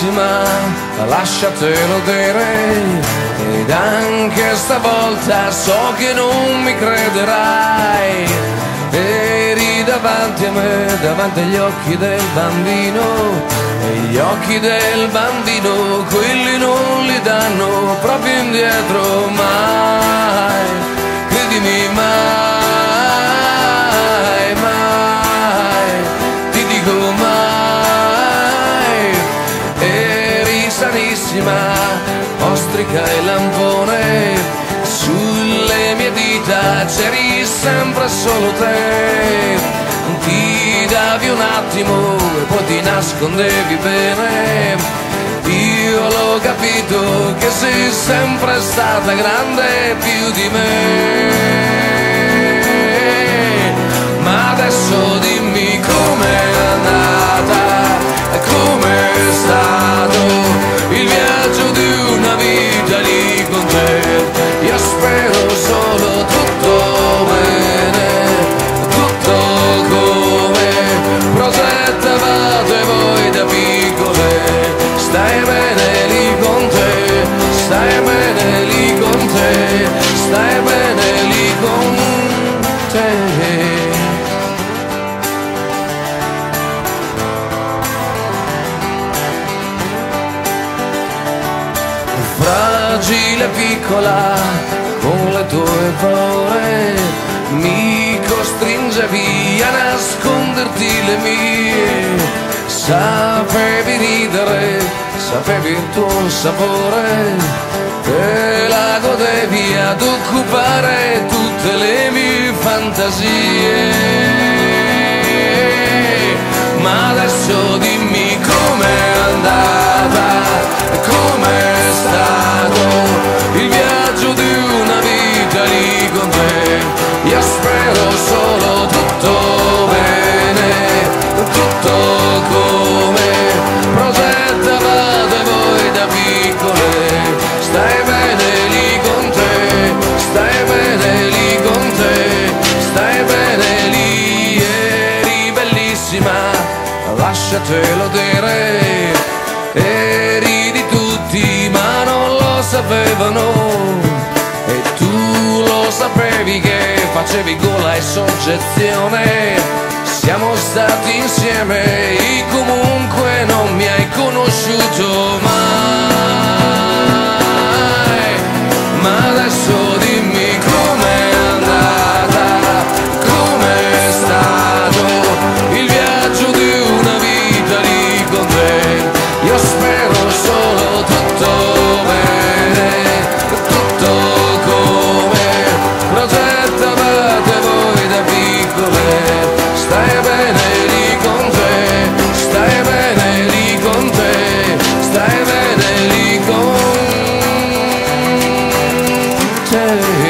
bellissima, lasciatelo dire, ed anche stavolta so che non mi crederai. Eri davanti a me, davanti agli occhi del bambino, e gli occhi del bambino, quelli non li danno proprio indietro mai, credimi mai, mai, ti dico mai. Eri sanissima, ostrica e lampone, sulle mie dita c'eri sempre solo te. Ti davi un attimo e poi ti nascondevi bene. Io l'ho capito che sei sempre stata grande più di me. Ma adesso dimmi com'è andata, com'è stato il viaggio di una vita lì con te. Io spero solo tutto bene, tutto come progettavate voi da piccole. Stai bene lì con te, stai bene lì con te, stai bene lì con te. Fragile piccola, con le tue paure, mi costringevi a nasconderti le mie. Sapevi ridere, sapevi il tuo sapore, te la godevi ad occupare tutte le mie fantasie. Ma adesso dimmi com'è andata, com'è stato il viaggio di una vita lì con te. Io spero solo tutto bene, tutto come progettavate voi da piccole. Stai bene lì con te, stai bene lì con te, stai bene lì. Eri bellissima, lasciatelo dire, eri di tutti ma non lo sapevano, e tu lo sapevi che facevi gola e soggezione. Siamo stati insieme e comunque non mi hai conosciuto mai. Ma adesso dimmi com'è andata, com'è stato il viaggio di una vita lì con te. Io spero solo tutto bene, tutto come progettavate voi da piccole. Stai bene lì con te, stai bene lì con te, stai bene lì con te.